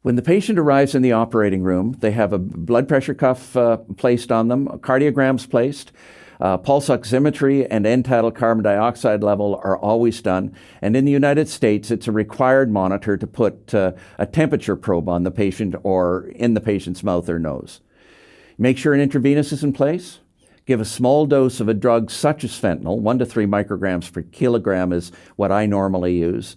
When the patient arrives in the operating room, they have a blood pressure cuff placed on them, cardiograms placed, pulse oximetry and end-tidal carbon dioxide level are always done. And in the United States, it's a required monitor to put a temperature probe on the patient or in the patient's mouth or nose. Make sure an intravenous is in place. Give a small dose of a drug such as fentanyl, 1 to 3 micrograms per kilogram is what I normally use.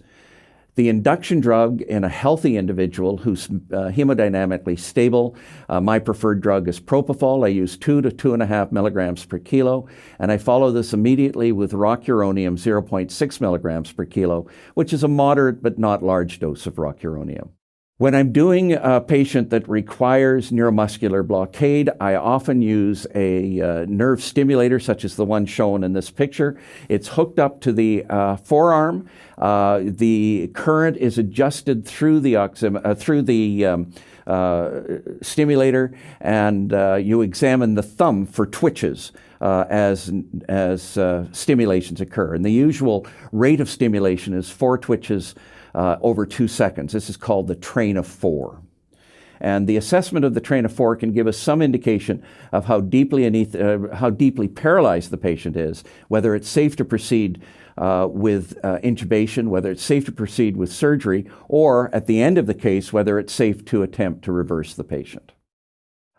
The induction drug in a healthy individual who's hemodynamically stable, my preferred drug is propofol. I use 2 to 2.5 milligrams per kilo, and I follow this immediately with rocuronium, 0.6 milligrams per kilo, which is a moderate but not large dose of rocuronium. When I'm doing a patient that requires neuromuscular blockade, I often use a nerve stimulator, such as the one shown in this picture. It's hooked up to the forearm. The current is adjusted through the stimulator, and you examine the thumb for twitches as stimulations occur. And the usual rate of stimulation is 4 twitches over 2 seconds. This is called the train of 4. And the assessment of the train of 4 can give us some indication of how deeply paralyzed the patient is, whether it's safe to proceed with intubation, whether it's safe to proceed with surgery, or at the end of the case, whether it's safe to attempt to reverse the patient.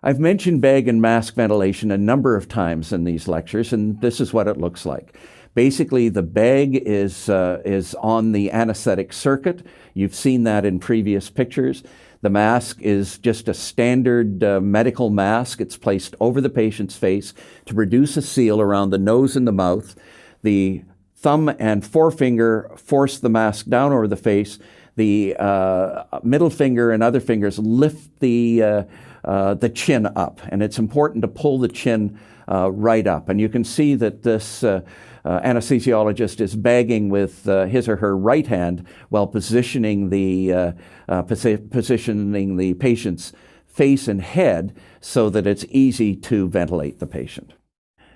I've mentioned bag and mask ventilation a number of times in these lectures, and this is what it looks like. Basically, the bag is on the anesthetic circuit. You've seen that in previous pictures. The mask is just a standard medical mask. It's placed over the patient's face to produce a seal around the nose and the mouth. The thumb and forefinger force the mask down over the face. The middle finger and other fingers lift the chin up, and it's important to pull the chin right up. And you can see that this anesthesiologist is bagging with his or her right hand while positioning the patient's face and head so that it's easy to ventilate the patient.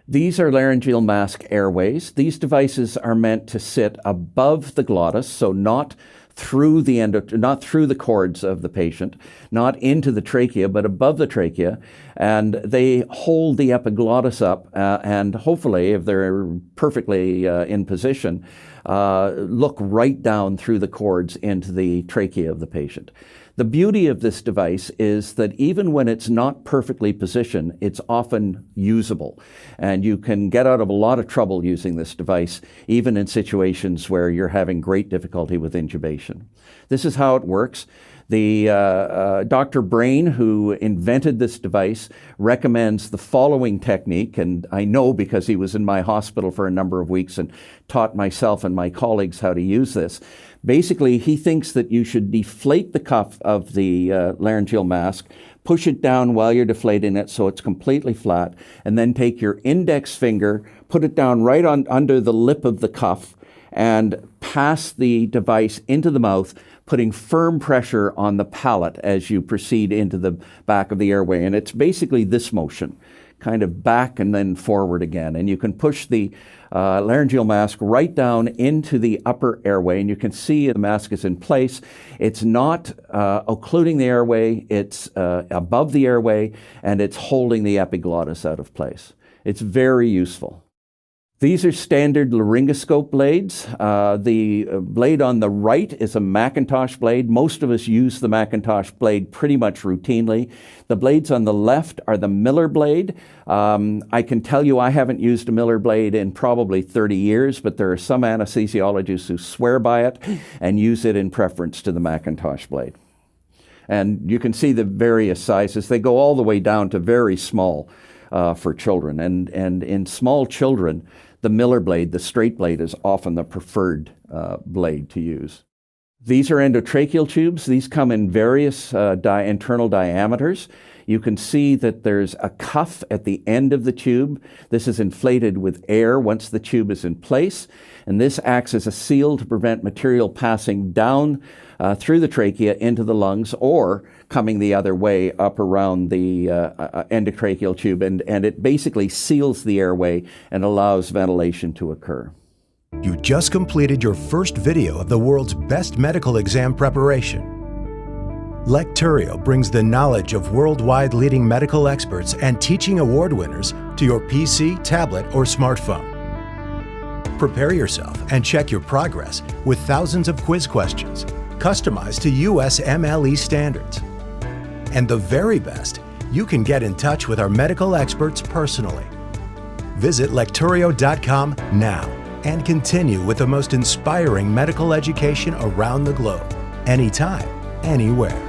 These are laryngeal mask airways. These devices are meant to sit above the glottis, so not through the cords of the patient, not into the trachea, but above the trachea, and they hold the epiglottis up and hopefully, if they're perfectly in position, look right down through the cords into the trachea of the patient. The beauty of this device is that even when it's not perfectly positioned, it's often usable. And you can get out of a lot of trouble using this device, even in situations where you're having great difficulty with intubation. This is how it works. The Dr. Brain, who invented this device, recommends the following technique, and I know because he was in my hospital for a number of weeks and taught myself and my colleagues how to use this. Basically, he thinks that you should deflate the cuff of the laryngeal mask, push it down while you're deflating it so it's completely flat, and then take your index finger, put it down right under the lip of the cuff, and pass the device into the mouth, putting firm pressure on the palate as you proceed into the back of the airway. And it's basically this motion, kind of back and then forward again. And you can push the laryngeal mask right down into the upper airway, and you can see the mask is in place. It's not occluding the airway, it's above the airway, and it's holding the epiglottis out of place. It's very useful. These are standard laryngoscope blades. The blade on the right is a Macintosh blade. Most of us use the Macintosh blade pretty much routinely. The blades on the left are the Miller blade. I can tell you I haven't used a Miller blade in probably 30 years, but there are some anesthesiologists who swear by it and use it in preference to the Macintosh blade. And you can see the various sizes. They go all the way down to very small for children. And in small children, the Miller blade, the straight blade, is often the preferred blade to use. These are endotracheal tubes. These come in various internal diameters. You can see that there's a cuff at the end of the tube. This is inflated with air once the tube is in place, and this acts as a seal to prevent material passing down through the trachea into the lungs or coming the other way up around the endotracheal tube, and it basically seals the airway and allows ventilation to occur. You just completed your first video of the world's best medical exam preparation. Lecturio brings the knowledge of worldwide leading medical experts and teaching award winners to your PC, tablet, or smartphone. Prepare yourself and check your progress with thousands of quiz questions, customized to US MLE standards. And the very best, you can get in touch with our medical experts personally. Visit lecturio.com now and continue with the most inspiring medical education around the globe, anytime, anywhere.